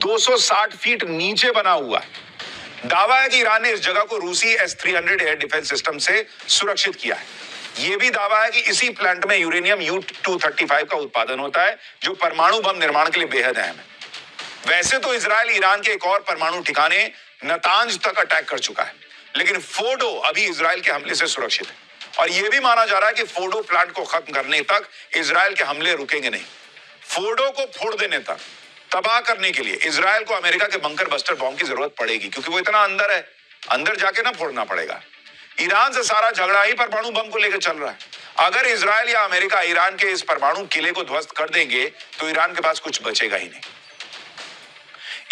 260 feet नीचे बना हुआ है। दावा है कि ईरान ने इस जगह को रूसी S-300 एयर डिफेंस सिस्टम से सुरक्षित किया है। यह भी दावा है कि इसी प्लांट में यूरेनियम U-235 का उत्पादन होता है, जो परमाणु बम निर्माण के लिए बेहद अहम है। वैसे तो इजराइल ईरान के एक और परमाणु ठिकाने नतांज तक अटैक कर चुका है, लेकिन फोर्डो अभी इजराइल के हमले से सुरक्षित है। और यह भी माना जा रहा है कि फोर्डो प्लांट को खत्म करने तक इजराइल के हमले रुकेंगे नहीं। फोर्डो को फोड़ देने तक, तबाह करने के लिए इजराइल को अमेरिका के बंकर बस्टर बॉम्ब की जरूरत पड़ेगी, क्योंकि वो इतना अंदर है, अंदर जाके ना फोड़ना पड़ेगा। ईरान से सारा झगड़ा ही परमाणु बम को लेकर चल रहा है। अगर इजराइल या अमेरिका ईरान के इस परमाणु किले को ध्वस्त कर देंगे तो ईरान के पास कुछ बचेगा ही नहीं।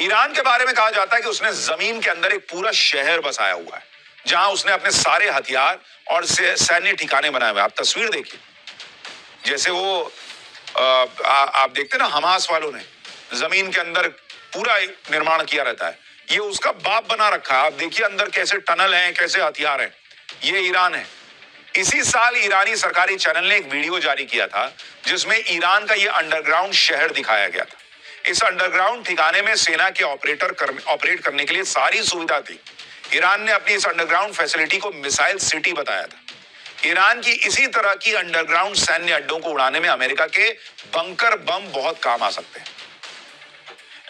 ईरान के बारे में कहा जाता है कि उसने जमीन के अंदर एक पूरा शहर बसाया हुआ है, जहां उसने अपने सारे हथियार और सैन्य ठिकाने बनाए हुए। आप तस्वीर देखिए, जैसे वो आप देखते ना, हमास वालों ने जमीन के अंदर पूरा निर्माण किया रहता है, ये उसका बाप बना रखा है। आप देखिए अंदर कैसे टनल हैं, कैसे हथियार हैं। ये ईरान है। इसी साल ईरानी सरकारी चैनल ने एक वीडियो जारी किया था जिसमें ईरान का ये अंडरग्राउंड शहर दिखाया गया था। इस अंडरग्राउंड ठिकाने में सेना के ऑपरेट करने के लिए सारी सुविधा थी। ईरान ने अपनी इस अंडरग्राउंड फैसिलिटी को मिसाइल सिटी बताया था। ईरान की इसी तरह की अंडरग्राउंड सैन्य अड्डों को उड़ाने में अमेरिका के बंकर बम बहुत काम आ सकते हैं।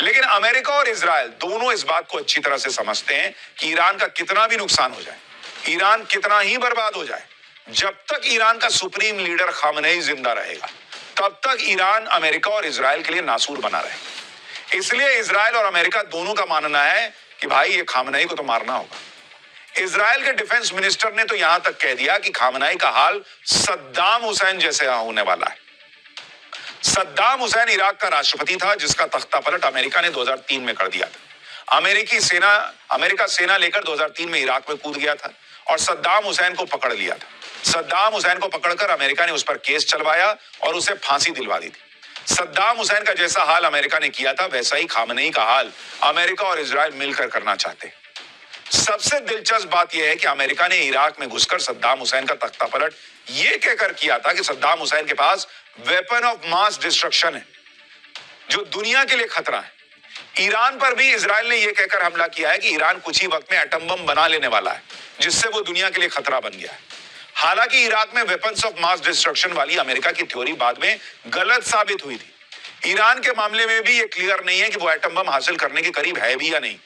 लेकिन अमेरिका और इजराइल दोनों इस बात को अच्छी तरह से समझते हैं कि ईरान का कितना भी नुकसान हो जाए, ईरान कितना ही बर्बाद हो जाए, जब तक ईरान का सुप्रीम लीडर खामनेई जिंदा रहेगा, तब तक ईरान अमेरिका और इजराइल के लिए नासूर बना रहे। इसलिए इजराइल और अमेरिका दोनों का मानना है कि भाई ये खामनेई को तो मारना होगा। इजराइल के डिफेंस मिनिस्टर ने तो यहां तक कह दिया कि खामनेई का हाल सद्दाम हुसैन जैसे होने वाला है। सद्दाम हुसैन इराक का राष्ट्रपति था, जिसका तख्ता पलट अमेरिका ने 2003 में कर दिया था। अमेरिका सेना लेकर 2003 में इराक में कूद गया था और सद्दाम हुसैन को पकड़ लिया था। सद्दाम हुसैन को पकड़कर अमेरिका ने उस पर केस चलवाया और उसे फांसी दिलवा दी थी। सद्दाम हुसैन का जैसा हाल अमेरिका ने किया था, वैसा ही खामनेई का हाल अमेरिका और इजराइल मिलकर करना चाहते। सबसे दिलचस्प बात यह है कि अमेरिका ने इराक में घुसकर सद्दाम हुसैन का तख्ता पलट यह कहकर किया था कि सद्दाम हुसैन के पास वेपन ऑफ मास डिस्ट्रक्शन है, जो दुनिया के लिए खतरा है। ईरान पर भी इजराइल ने यह कहकर हमला किया है कि ईरान कुछ ही वक्त में एटम बम बना लेने वाला है, जिससे वो दुनिया के लिए खतरा बन गया है। हालांकि इराक में वेपन्स ऑफ मास डिस्ट्रक्शन वाली अमेरिका की थ्योरी बाद में गलत साबित हुई थी। ईरान के मामले में भी यह क्लियर नहीं है कि वो एटम बम हासिल करने के करीब है भी या नहीं।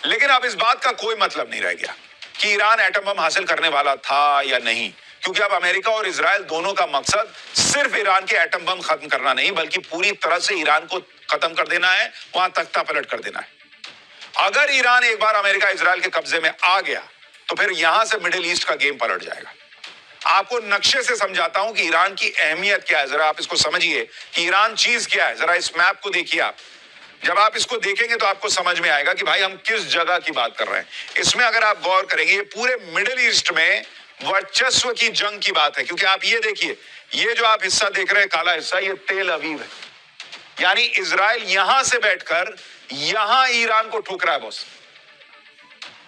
लेकिन अब इस बात का कोई मतलब नहीं रह गया कि ईरान एटम बम हासिल करने वाला था या नहीं, क्योंकि अब अमेरिका और इजराइल दोनों का मकसद सिर्फ ईरान के एटम बम खत्म करना नहीं, बल्कि पूरी तरह से ईरान को खत्म कर देना है, वहां तख्ता पलट कर देना है। अगर ईरान एक बार अमेरिका इजराइल के कब्जे में आ गया तो फिर यहां से मिडिल ईस्ट का गेम पलट जाएगा। आपको नक्शे से समझाता हूं कि ईरान की अहमियत क्या है, जरा आप इसको समझिए कि ईरान चीज क्या है। जरा इस मैप को देखिए आप। जब आप इसको देखेंगे तो आपको समझ में आएगा कि भाई हम किस जगह की बात कर रहे हैं। इसमें अगर आप गौर करेंगे, ये पूरे मिडिल ईस्ट में वर्चस्व की जंग की बात है, क्योंकि आप ये देखिए, ये जो आप हिस्सा देख रहे हैं, काला हिस्सा, ये तेल अवीव है। यानी इजराइल यहां से बैठकर यहां ईरान को ठोक रहा है बॉस।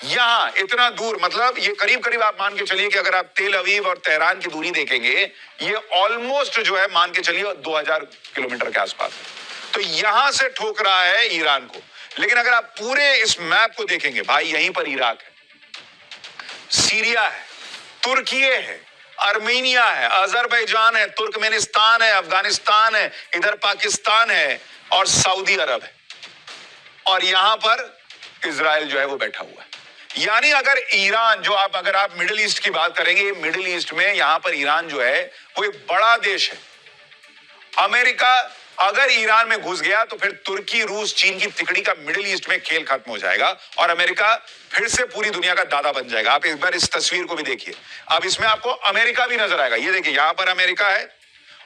यहां इतना दूर, मतलब ये करीब करीब आप मान के चलिए कि अगर आप तेल अवीव और तेहरान की दूरी देखेंगे, ये ऑलमोस्ट जो है मान के चलिए 2000 किलोमीटर के आसपास है। तो यहां से ठोक रहा है ईरान को। लेकिन अगर आप पूरे इस मैप को देखेंगे, भाई यहीं पर इराक है, सीरिया है, तुर्की है, अर्मीनिया है, अजरबैजान है, तुर्कमेनिस्तान है, अफगानिस्तान है, इधर पाकिस्तान है और सऊदी अरब है, और यहां पर इजराइल जो है वो बैठा हुआ है। यानी अगर ईरान, जो अगर आप मिडिल ईस्ट की बात करेंगे, मिडिल ईस्ट में यहां पर ईरान जो है वो एक बड़ा देश है। अमेरिका अगर ईरान में घुस गया तो फिर तुर्की, रूस, चीन की तिकड़ी का मिडिल ईस्ट में खेल खत्म हो जाएगा और अमेरिका फिर से पूरी दुनिया का दादा बन जाएगा। आप एक बार इस तस्वीर को भी देखिए। अब इसमें आपको अमेरिका भी नजर आएगा। ये देखिए, यहां पर अमेरिका है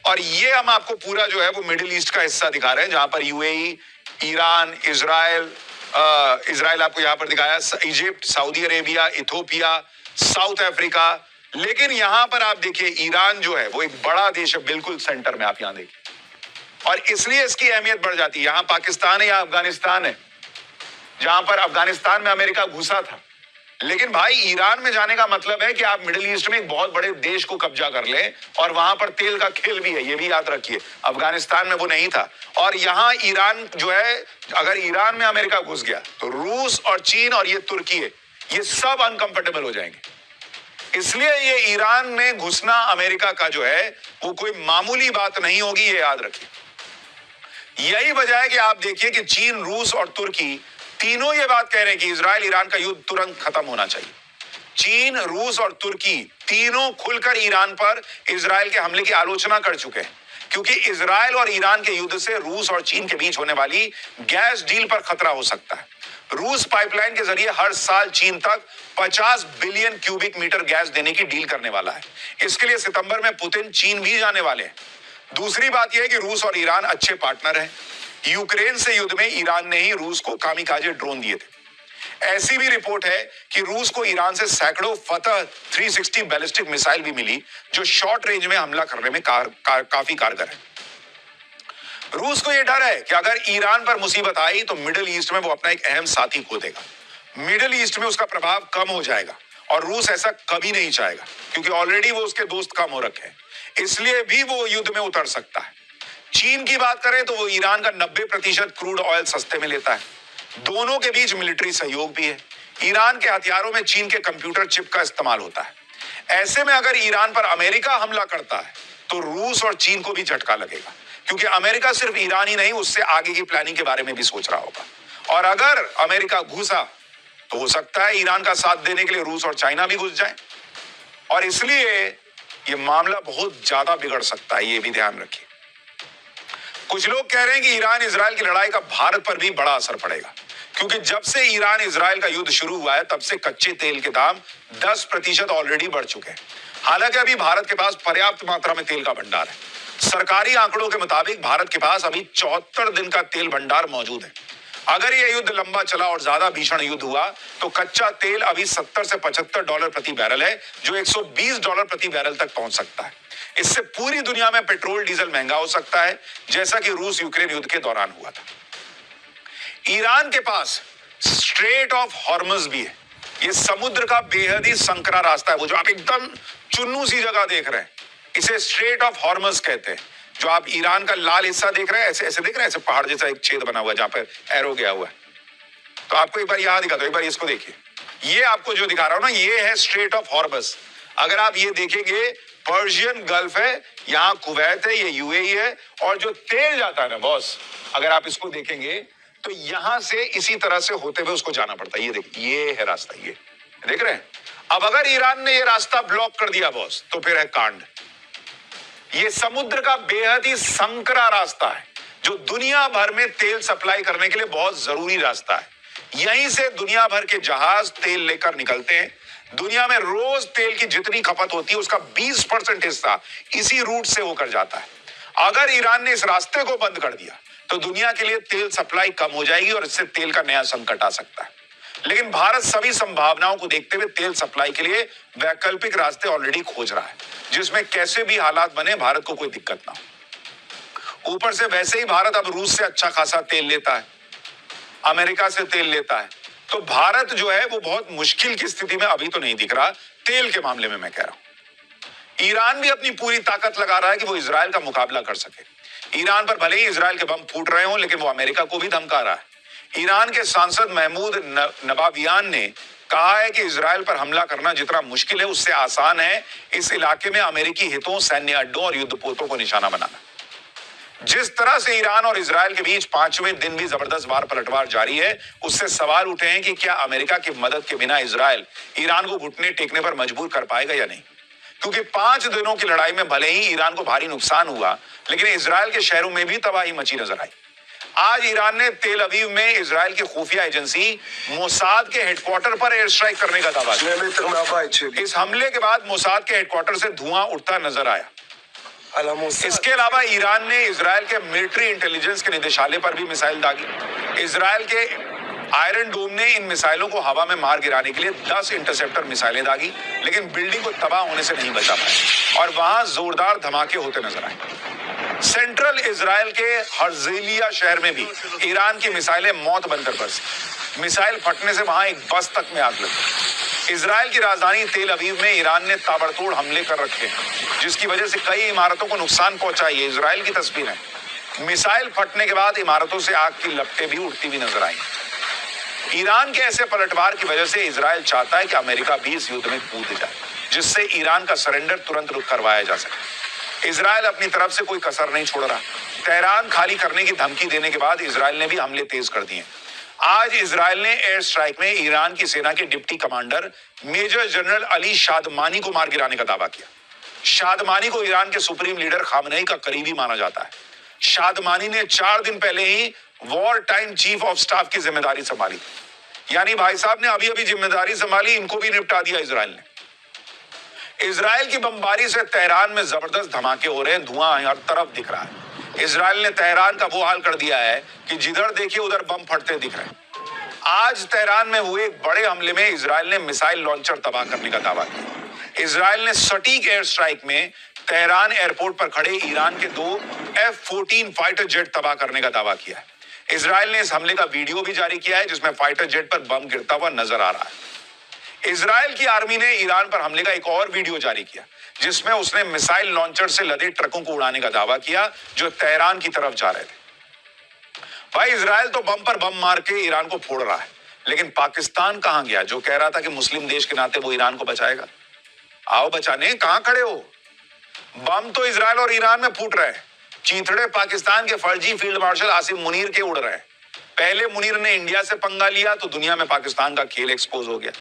और ये हम आपको पूरा जो है वो मिडिल ईस्ट का हिस्सा दिखा रहे हैं, जहां पर यूएई, ईरान, इजराइल आपको यहां पर दिखाया, Egypt, Saudi Arabia, Ethiopia, south Africa. लेकिन यहां पर आप देखिए, ईरान जो है वो एक बड़ा देश है, बिल्कुल सेंटर में। आप यहां देखिए, और इसलिए इसकी अहमियत बढ़ जाती है। यहां पाकिस्तान है, यहां अफगानिस्तान है, जहां पर अफगानिस्तान में अमेरिका घुसा था। लेकिन भाई ईरान में जाने का मतलब है कि आप मिडिल ईस्ट में एक बहुत बड़े देश को कब्जा कर लें, और वहां पर तेल का खेल भी है, ये भी याद रखिए। अफगानिस्तान में वो नहीं था। और यहां ईरान जो है, अगर ईरान में अमेरिका घुस गया तो रूस और चीन और ये तुर्की है, ये सब अनकंफर्टेबल हो जाएंगे। इसलिए ये ईरान में घुसना अमेरिका का जो है वो कोई मामूली बात नहीं होगी, ये याद रखिए। यही वजह है कि आप देखिए कि चीन, रूस और तुर्की तीनों ये बात कह रहे हैं कि इजराइल ईरान का युद्ध तुरंत खत्म होना चाहिए। चीन, रूस और तुर्की तीनों खुलकर ईरान पर इजराइल के हमले की आलोचना कर चुके हैं, क्योंकि इजराइल और ईरान के युद्ध से रूस और चीन के बीच होने वाली गैस डील पर खतरा हो सकता है। रूस पाइपलाइन के जरिए हर साल चीन तक 50 बिलियन क्यूबिक मीटर गैस देने की डील करने वाला है। इसके लिए सितंबर में पुतिन चीन भी जाने वाले हैं। दूसरी बात यह है कि रूस और ईरान अच्छे पार्टनर हैं। यूक्रेन से युद्ध में ईरान ने ही रूस को कामिकाजे ड्रोन दिए थे। ऐसी भी रिपोर्ट है कि रूस को ईरान से सैकड़ों फतह 360 बैलिस्टिक मिसाइल भी मिली, जो शॉर्ट रेंज में हमला करने में काफी कारगर है। रूस को यह डर है कि अगर ईरान पर मुसीबत आई तो मिडिल ईस्ट में वो अपना एक अहम साथी खो देगा। मिडिल ईस्ट में उसका प्रभाव कम हो जाएगा, और रूस ऐसा कभी नहीं चाहेगा, क्योंकि ऑलरेडी वो उसके दोस्त कम हो रखे हैं। इसलिए भी वो युद्ध में उतर सकता है। चीन की बात करें तो वो ईरान का 90% क्रूड ऑयल सस्ते में लेता है। दोनों के बीच मिलिट्री सहयोग भी है। ईरान के हथियारों में चीन के कंप्यूटर चिप का इस्तेमाल होता है। ऐसे में अगर ईरान पर अमेरिका हमला करता है तो रूस और चीन को भी झटका लगेगा, क्योंकि अमेरिका सिर्फ ईरान ही नहीं, उससे आगे की प्लानिंग के बारे में भी सोच रहा होगा। और अगर अमेरिका घुसा तो हो सकता है ईरान का साथ देने के लिए रूस और चाइना भी घुस जाए, और इसलिए यह मामला बहुत ज्यादा बिगड़ सकता है, यह भी ध्यान रखिए। कुछ लोग कह रहे हैं कि ईरान इजराइल की लड़ाई का भारत पर भी बड़ा असर पड़ेगा, क्योंकि जब से ईरान इजराइल का युद्ध शुरू हुआ है तब से कच्चे तेल के दाम 10% ऑलरेडी बढ़ चुके हैं। हालांकि अभी भारत के पास पर्याप्त मात्रा में तेल का भंडार है। सरकारी आंकड़ों के मुताबिक भारत के पास अभी 74 दिन का तेल भंडार मौजूद है। अगर यह युद्ध लंबा चला और ज्यादा भीषण युद्ध हुआ तो कच्चा तेल अभी $70 से $75 प्रति बैरल है, जो $120 प्रति बैरल तक पहुंच सकता है। इससे पूरी दुनिया में पेट्रोल डीजल महंगा हो सकता है, जैसा कि रूस यूक्रेन युद्ध के दौरान हुआ था। ईरान के पास स्ट्रेट ऑफ हॉर्मज भी है। यह समुद्र का बेहद ही संकरा रास्ता है, वो जो आप एकदम चुन्नू सी जगह देख रहे हैं, इसे स्ट्रेट ऑफ हॉर्मज कहते हैं। जो आप ईरान का लाल हिस्सा देख रहे हैं, ऐसे ऐसे देख रहे हैं, ऐसे पहाड़ जैसा एक छेद बना हुआ है जहां पर एरो गया हुआ है। तो आपको एक बार यहां दिखाता हूं, एक बार इसको देखिए। ये आपको जो दिखा रहा हूं ना, ये है स्ट्रेट ऑफ हॉर्मज। अगर आप ये देखेंगे, पर्शियन गल्फ है, यहां कुवैत है, ये यूएई है, और जो तेल जाता है ना बॉस, अगर आप इसको देखेंगे तो यहां से इसी तरह से होते हुए उसको जाना पड़ता है। ये देखिए, ये है रास्ता, ये देख रहे हैं। अब अगर ईरान ने ये रास्ता ब्लॉक कर दिया बॉस, तो फिर है कांड। ये समुद्र का बेहद ही संकरा रास्ता है, जो दुनिया भर में तेल सप्लाई करने के लिए बहुत जरूरी रास्ता है। यहीं से दुनिया भर के जहाज तेल लेकर निकलते हैं। दुनिया में रोज तेल की जितनी खपत होती है उसका 20% हिस्सा इसी रूट से होकर जाता है। अगर ईरान ने इस रास्ते को बंद कर दिया तो दुनिया के लिए तेल सप्लाई कम हो जाएगी और इससे तेल का नया संकट आ सकता है। लेकिन भारत सभी संभावनाओं को देखते हुए तेल सप्लाई के लिए वैकल्पिक रास्ते ऑलरेडी खोज रहा है, जिसमें कैसे भी हालात बने भारत को कोई दिक्कत ना हो। ऊपर से वैसे ही भारत अब रूस से अच्छा खासा तेल लेता है, अमेरिका से तेल लेता है, तो भारत जो है वो बहुत मुश्किल की स्थिति में अभी तो नहीं दिख रहा तेल के मामले में, मैं कह रहा हूं। ईरान भी अपनी पूरी ताकत लगा रहा है कि वो इजराइल का मुकाबला कर सके। ईरान पर भले ही इजराइल के बम फूट रहे हों, लेकिन वो अमेरिका को भी धमका रहा है। ईरान के सांसद महमूद नबावियान ने कहा है कि इजराइल पर हमला करना जितना मुश्किल है उससे आसान है इस इलाके में अमेरिकी हितों, सैन्य अड्डों और युद्धपोतों को निशाना बनाना। जिस तरह से ईरान और इजराइल के बीच 5वें दिन भी जबरदस्त वार पलटवार जारी है, उससे सवाल उठे हैं कि क्या अमेरिका की मदद के बिना इजराइल ईरान को घुटने टेकने पर मजबूर कर पाएगा या नहीं। क्योंकि 5 दिनों की लड़ाई में भले ही ईरान को भारी नुकसान हुआ, लेकिन इजराइल के शहरों में भी तबाही मची नजर आई। आज ईरान ने तेल अवीव में इजराइल की खुफिया एजेंसी मोसाद के हेडक्वार्टर पर एयर स्ट्राइक करने का दावा किया। इस हमले के बाद मोसाद के हेडक्वार्टर से धुआं उठता नजर आया। इसके अलावा ईरान ने इजराइल के मिलिट्री इंटेलिजेंस के निदेशालय पर भी मिसाइल दागी। इजराइल के आयरन डोम ने इन मिसाइलों को हवा में मार गिराने के लिए 10 इंटरसेप्टर मिसाइलें दागी, लेकिन बिल्डिंग को तबाह होने से नहीं बचा पाए और वहां जोरदार धमाके होते नजर आए। सेंट्रल इजराइल के हर्जेलिया शहर में भी ईरान की मिसाइलें मौत बनकर बरसी। मिसाइल फटने से वहां एक बस तक में आग लगी। इजराइल की राजधानी तेल अवीव में ईरान ने ताबड़तोड़ हमले कर रखे हैं, जिसकी वजह से कई इमारतों को नुकसान पहुंचा है। इजराइल की तस्वीर है। मिसाइल फटने के बाद इमारतों से आग की लपटें भी उड़ती हुई नजर आई। ईरान के ऐसे पलटवार की वजह से इजराइल चाहता है कि अमेरिका भी इस युद्ध में कूद जाए, जिससे ईरान का सरेंडर तुरंत रुक करवाया जा सके। इजराइल अपनी तरफ से कोई कसर नहीं छोड़ रहा। तेहरान खाली करने की धमकी देने के बाद इजराइल ने भी हमले तेज कर दिए। आज इजराइल ने एयर स्ट्राइक में ईरान की सेना के deputy commander major general Ali Shadmani को मार गिराने का दावा किया। शादमानी को ईरान के सुप्रीम लीडर खामनेई का करीबी माना जाता है। शादमानी ने 4 दिन पहले ही war time chief of staff की जिम्मेदारी संभाली, यानी भाई साहब ने अभी अभी जिम्मेदारी संभाली, इनको भी निपटा दिया इजराइल ने। इजराइल की बमबारी से तेहरान में जबरदस्त धमाके हो रहे हैं, धुआं हर तरफ दिख रहा है। इजराइल ने तेहरान का वो हाल कर दिया है कि जिधर देखिए उधर बम फटते दिख रहे हैं। आज तेहरान में हुए एक बड़े हमले में इजराइल ने मिसाइल लॉन्चर तबाह करने का दावा किया। इजराइल ने सटीक एयर स्ट्राइक में तेहरान एयरपोर्ट पर खड़े ईरान के 2 F-14 फाइटर जेट तबाह करने का दावा किया है। इजराइल ने इस हमले का वीडियो भी जारी किया है, जिसमें फाइटर जेट पर बम गिरता हुआ नजर आ रहा है। इजराइल की आर्मी ने ईरान पर हमले का एक और वीडियो जारी किया, जिसमें उसने मिसाइल लॉन्चर से लदे ट्रकों को उड़ाने का दावा किया जो तेहरान की तरफ जा रहे थे। भाई इजराइल तो बम पर बम मार के ईरान को फोड़ रहा है, लेकिन पाकिस्तान कहां गया जो कह रहा था कि मुस्लिम देश के नाते वो ईरान को बचाएगा? आओ बचाने, कहां खड़े हो? बम तो इजराइल और ईरान में फूट रहे हैं। चीथड़े पाकिस्तान के फर्जी फील्ड मार्शल आसिम मुनीर के उड़ रहे हैं। पहले मुनीर ने इंडिया से पंगा लिया तो दुनिया में पाकिस्तान का खेल एक्सपोज हो गया।